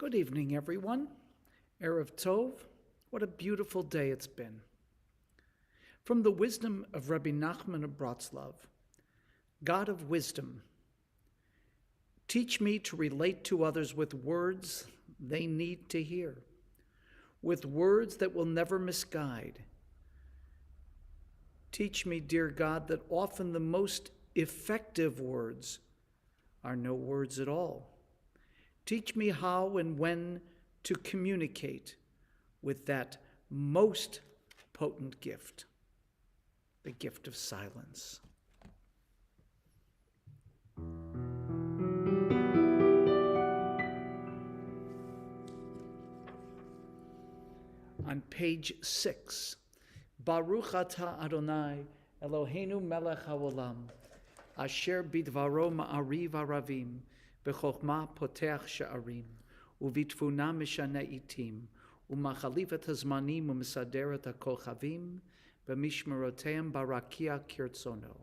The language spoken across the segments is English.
Good evening, everyone. Erev Tov. What a beautiful day it's been. From the wisdom of Rabbi Nachman of Bratslav, God of wisdom, teach me to relate to others with words they need to hear, with words that will never misguide. Teach me, dear God, that often the most effective words are no words at all. Teach me how and when to communicate with that most potent gift, the gift of silence. On page 6, Baruch atah Adonai Eloheinu melech haolam, asher bidvaro ma'ariv aravim, b'chokhmah poteach sha'arim, uvitfuna mishana itim, umachalifet hazmanim u'mesaderet hakochavim, b'mishmeroteim barakia kirtzono.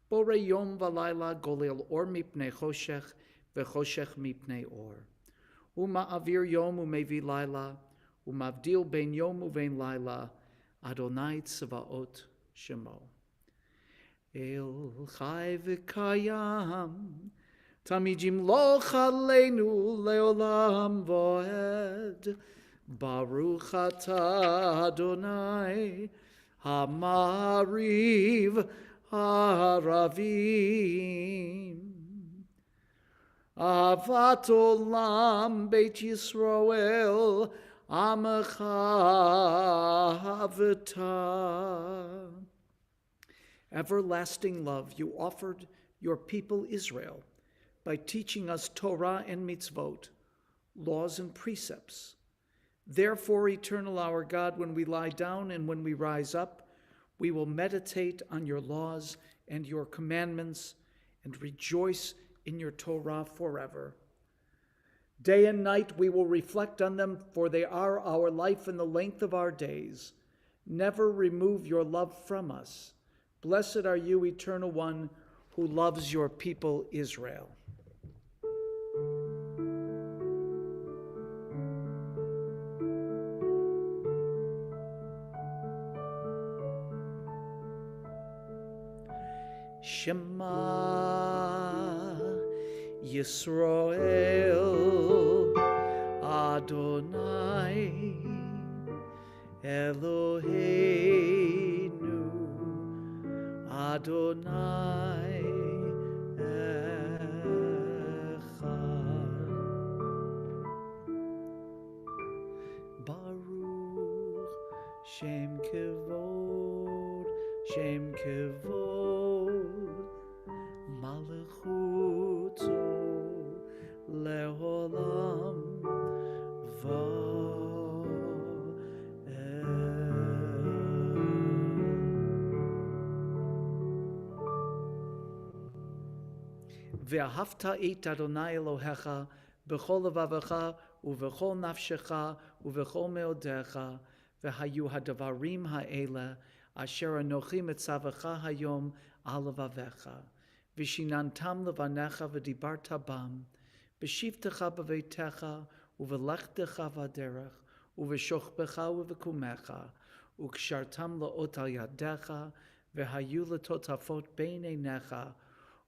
Bore yom v'layla golel or mipnei choshech, v'choshech mipnei or. Uma'avir yom u'mevi layla, umavdil ben yom u'vein layla, Adonai tzvaot shemo. El chai v'kayam, Tamid yimloch aleinu leolam voed. Baruch atah Adonai hamariv haravim. Avat olam beit Yisroel amecha avata. Everlasting love you offered your people Israel by teaching us Torah and mitzvot, laws and precepts. Therefore, eternal our God, when we lie down and when we rise up, we will meditate on your laws and your commandments and rejoice in your Torah forever. Day and night we will reflect on them, for they are our life and the length of our days. Never remove your love from us. Blessed are you, Eternal One, who loves your people Israel. Shema Yisrael Adonai Eloheinu Adonai Echad. Baruch Shem Kevod Shem Kevod Malchuto Leolam Ve'ahavta et Adonai Elohecha b'chol levavecha u'v'chol nafshecha u'v'chol meodecha v'hayu hadavarim ha'ele asher anochi metzavecha hayom al levavecha v'shinantam levanecha v'dibarta bam b'shivtecha b'veitecha u'v'lechtecha v'aderech u'v'shochbecha u'v'kumecha u'kshartam la'ot al yadecha v'hayu letotafot bein einecha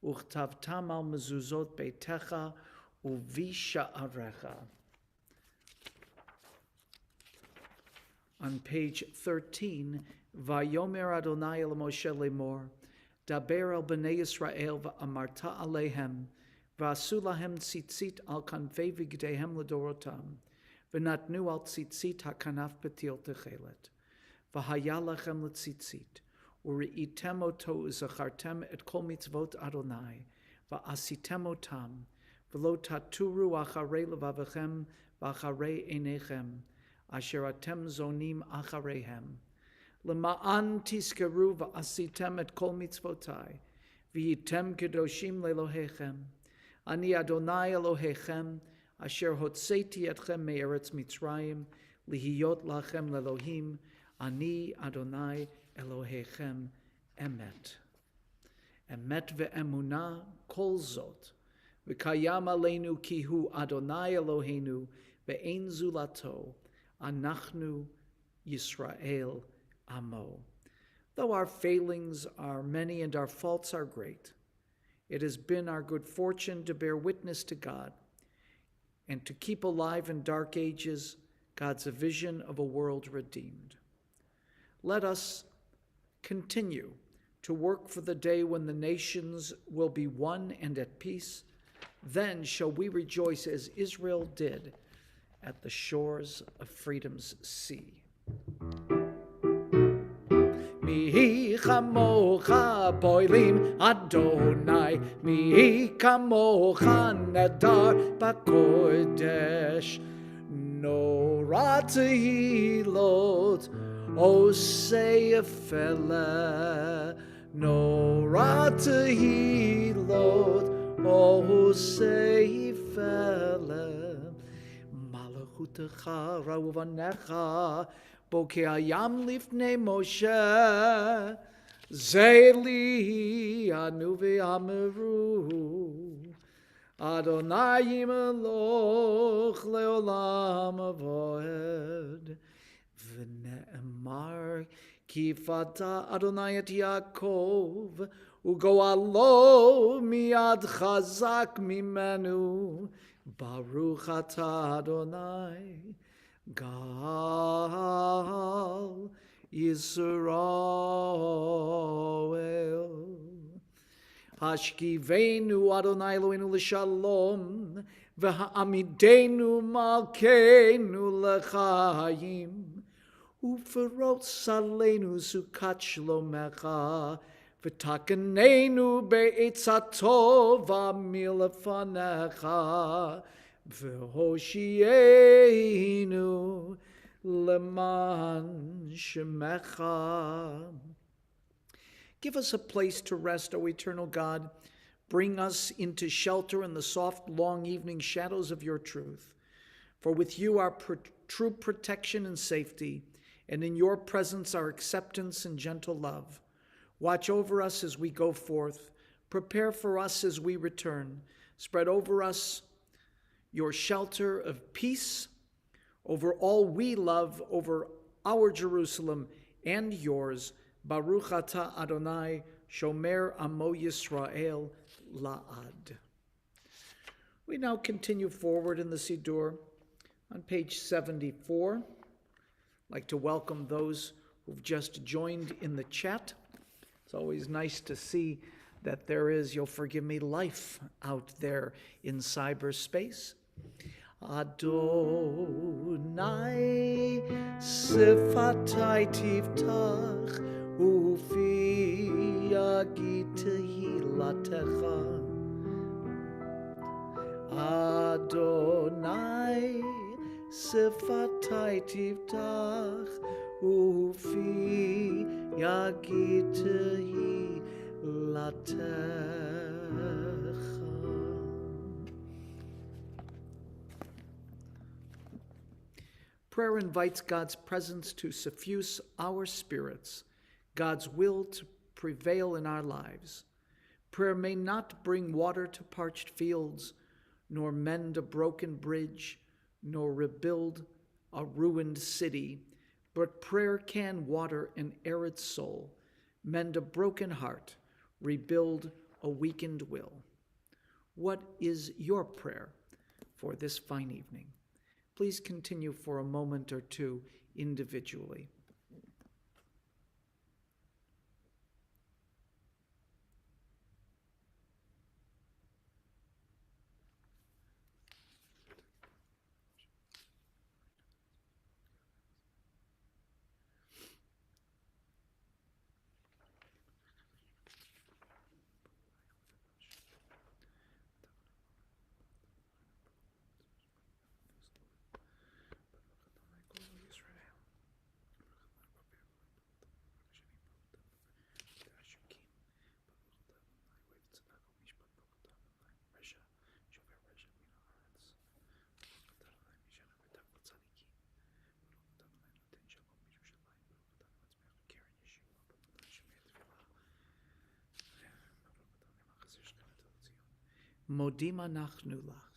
Uchtavtam al mezuzot beitecha uvisha'arecha. On page 13, Vayomer Adonai el Moshe lemor, Daber el bnei Yisrael va'amarta alehem, va'asu lahem tzitzit al kanvei vigdehem ledorotam, v'natnu al tzitzit hakanaf petil techelet, v'haya lachem letzitzit. Uri'item oto uzachartem et kol mitzvot Adonai, va'asitem otam, v'lo taturu acharei levavechem v'acharei einechem, asher atem zonim achareihem. Lema'an tizkeru va'asitem et kol mitzvotai, v'iyitem kedoshim lelohechem. Ani Adonai Elohechem, asher hotzeti etchem me'eretz Mitzrayim, lihiyot lachem lelohim, ani Adonai Elohechem emet. Emet ve'emunah kol zot. V'kayam aleinu ki hu Adonai Eloheinu ve'ein zulato, anachnu Yisrael amo. Though our failings are many and our faults are great, it has been our good fortune to bear witness to God and to keep alive in dark ages God's vision of a world redeemed. Let us continue to work for the day when the nations will be one and at peace. Then shall we rejoice as Israel did at the shores of freedom's sea. Mi chamocha boilim Adonai, mi kamocha nedar bakodesh, nora tehilot osei efele, nora tehilot osei efele, malachutecha rauvanecha Bokeh hayam lifnei Moshe, Zeli anu ve'ameru, Adonai yimeloch leolam avoed, v'ne'emar ki fata Adonai et Yaakov, ugoalo miad chazak mimenu, Baruch ata Adonai, Gal Yisrael. Hashkivenu Adonai Eloheinu l'shalom, v'ha'amidenu malkeinu l'chaim, u'ferot salenu sukat shlomecha, v'takenenu be'etzatov amilefanecha, V'hoshienu leman shemecha. Give us a place to rest, O eternal God. Bring us into shelter in the soft, long evening shadows of your truth. For with you our true protection and safety, and in your presence our acceptance and gentle love. Watch over us as we go forth. Prepare for us as we return. Spread over us your shelter of peace over all we love, over our Jerusalem and yours. Baruch ata Adonai, shomer amo Yisrael la'ad. We now continue forward in the Siddur on page 74. I'd like to welcome those who've just joined in the chat. It's always nice to see that there is, you'll forgive me, life out there in cyberspace. Adonai sifatai tiftach ufi yagid tehilatecha. Adonai sifatai tiftach ufi yagid tehilatecha. Prayer invites God's presence to suffuse our spirits, God's will to prevail in our lives. Prayer may not bring water to parched fields, nor mend a broken bridge, nor rebuild a ruined city, but prayer can water an arid soul, mend a broken heart, rebuild a weakened will. What is your prayer for this fine evening? Please continue for a moment or two individually. Modim anachnu lach.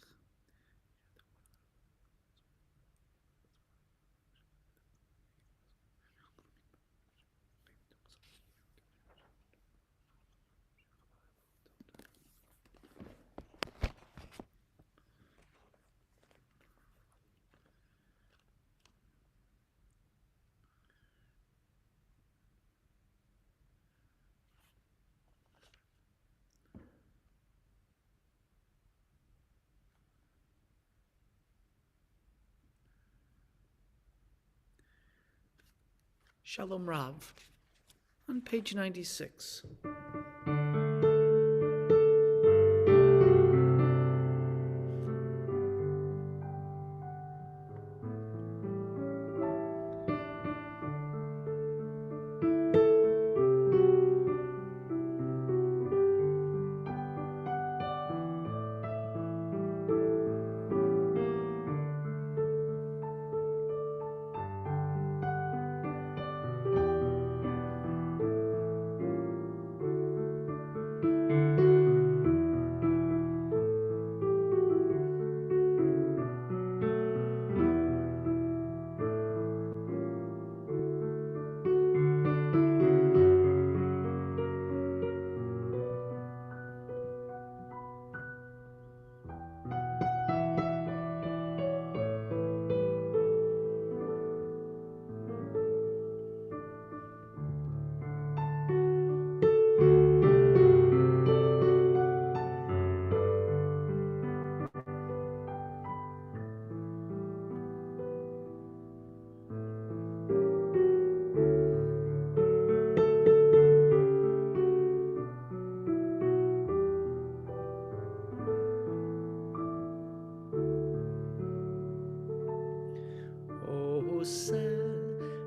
Shalom Rav, on page 96.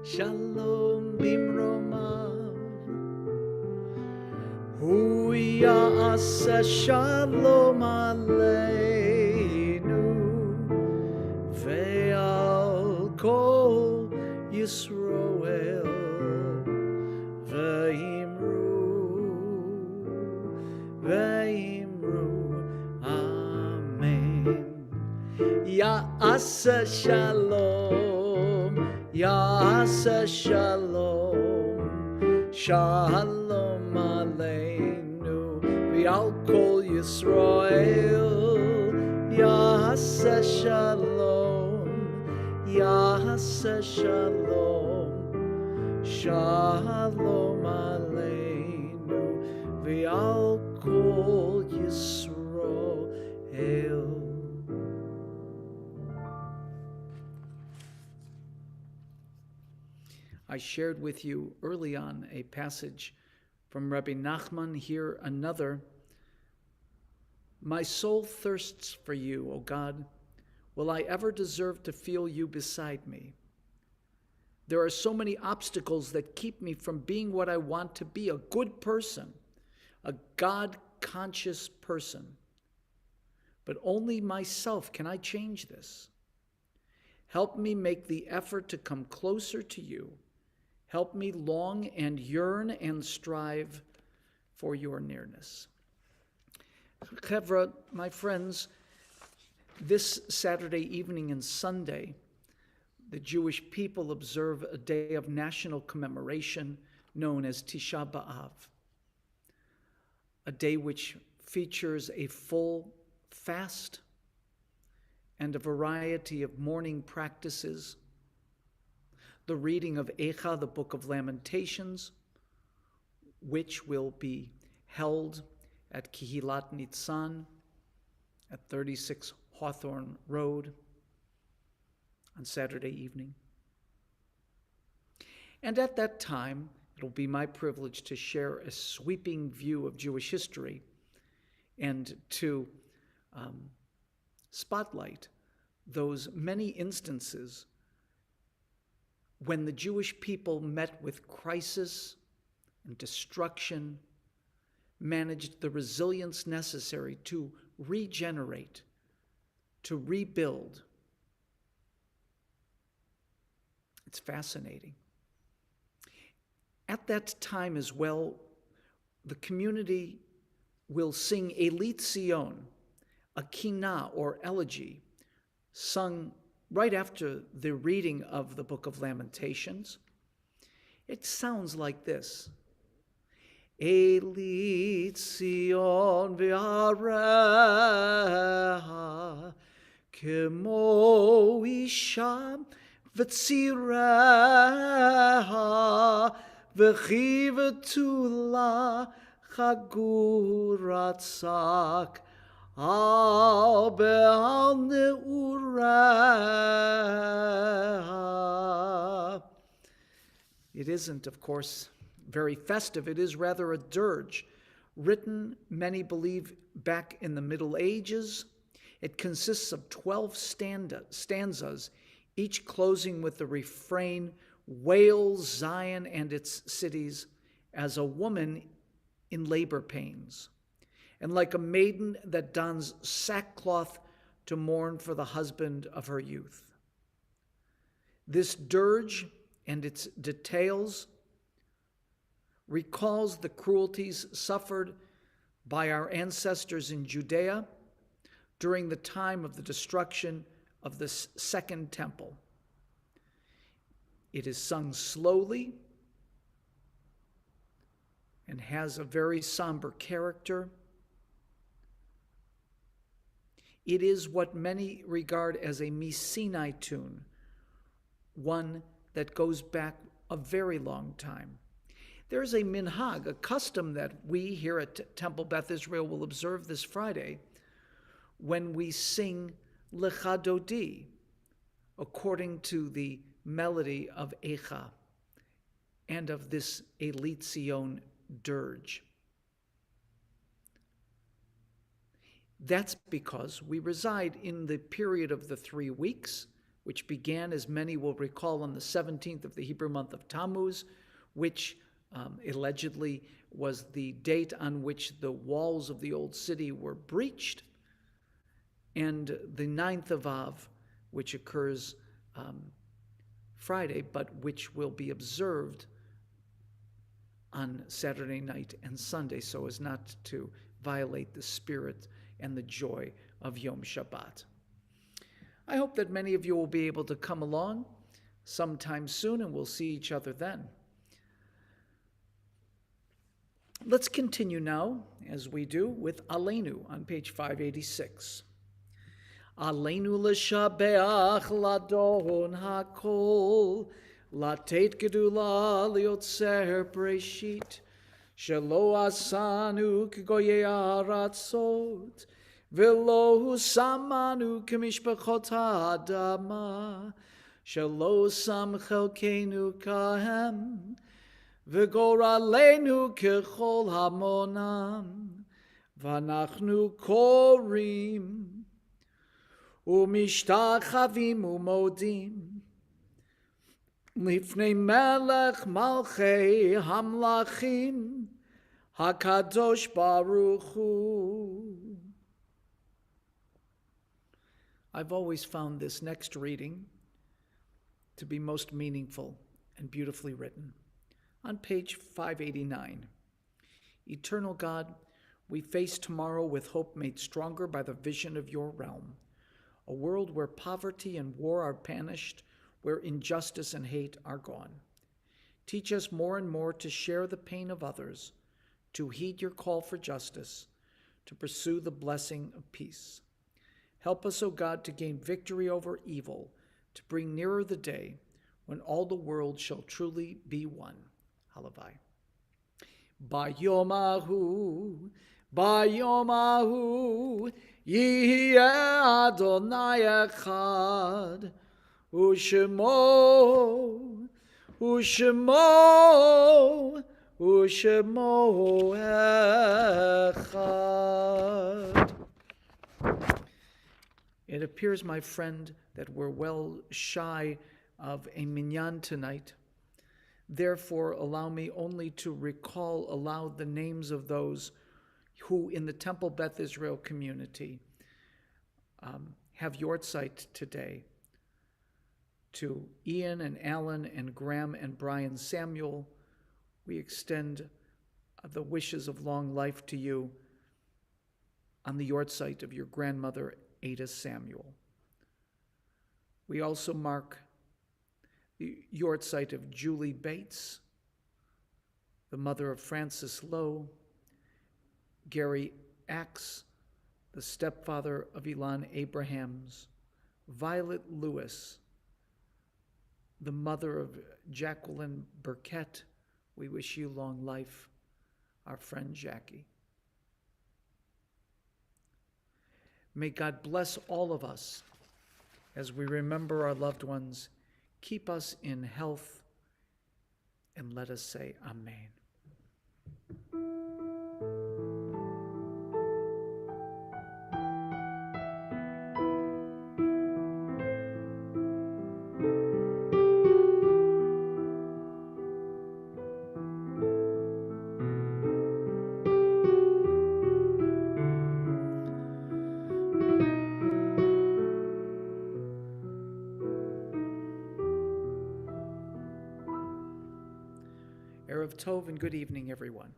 Shalom bimromav, hu ya'aseh shalom aleinu, ve'al kol Yisroel, ve'imru, amen. Ya'aseh shalom, Ya'aseh shalom, shalom aleinu, v'al kol Yisroel. Ya'aseh shalom, Ya'aseh shalom, shalom aleinu, v'al kol Yisroel. I shared with you early on a passage from Rabbi Nachman, here another. My soul thirsts for you, O God. Will I ever deserve to feel you beside me? There are so many obstacles that keep me from being what I want to be, a good person, a God-conscious person. But only myself can I change this. Help me make the effort to come closer to you. Help me long and yearn and strive for your nearness. Chevra, my friends, this Saturday evening and Sunday, the Jewish people observe a day of national commemoration known as Tisha B'Av, a day which features a full fast and a variety of mourning practices, the reading of Eicha, the Book of Lamentations, which will be held at Kehilat Nitzan at 36 Hawthorne Road on Saturday evening. And at that time, it'll be my privilege to share a sweeping view of Jewish history and to spotlight those many instances when the Jewish people met with crisis and destruction, managed the resilience necessary to regenerate, to rebuild. It's fascinating. At that time as well, the community will sing Elit Sion, a kinah or elegy, sung right after the reading of the Book of Lamentations. It sounds like this. Elit Sion v'areha kemo isha v'tzireha v'chivetu la chagurat sak al be'al neureha. It isn't, of course, very festive. It is rather a dirge, written, many believe, back in the Middle Ages. It consists of 12 stanzas, each closing with the refrain, "Wail Zion and its cities as a woman in labor pains, and like a maiden that dons sackcloth to mourn for the husband of her youth." This dirge and its details recalls the cruelties suffered by our ancestors in Judea during the time of the destruction of the Second Temple. It is sung slowly and has a very somber character. It is what many regard as a Mycenae tune, one that goes back a very long time. There is a minhag, a custom that we here at Temple Beth Israel will observe this Friday when we sing Lecha Dodi, according to the melody of Echa and of this Elit Zion dirge. That's because we reside in the period of the 3 weeks, which began, as many will recall, on the 17th of the Hebrew month of Tammuz, which allegedly was the date on which the walls of the old city were breached, and the 9th of Av, which occurs Friday, but which will be observed on Saturday night and Sunday, so as not to violate the spirit and the joy of Yom Shabbat. I hope that many of you will be able to come along sometime soon, and we'll see each other then. Let's continue now, as we do, with Aleinu on page 586. Aleinu l'shabeach ladon hakol, latet gedula liotzer breshit, shelo asanu k'goyei haratzot, v'lo samanu k'mishpachot ha'adama, shelo sam chelkeinu kahem, v'goralenu k'chol hamonam, v'anachnu korim, umishtachavim umodim, lifnei melech malchei hamlachim, hakadosh baruch hu. I've always found this next reading to be most meaningful and beautifully written. On page 589, Eternal God, we face tomorrow with hope made stronger by the vision of your realm, a world where poverty and war are banished, where injustice and hate are gone. Teach us more and more to share the pain of others, to heed your call for justice, to pursue the blessing of peace. Help us, O God, to gain victory over evil, to bring nearer the day when all the world shall truly be one. Halavai. Bayomahu, Yihyeh Adonai Echad, Ushemo Echad. It appears, my friend, that we're well shy of a minyan tonight. Therefore, allow me only to recall aloud the names of those who in the Temple Beth Israel community have Yortzeit today. To Ian and Alan and Graham and Brian Samuel, we extend the wishes of long life to you on the Yortzeit of your grandmother, Ada Samuel. We also mark the Yortzeit of Julie Bates, the mother of Francis Lowe, Gary Axe, the stepfather of Elon Abrahams, Violet Lewis, the mother of Jacqueline Burkett. We wish you long life, our friend Jackie. May God bless all of us as we remember our loved ones. Keep us in health and let us say Amen. Erev Tov and good evening, everyone.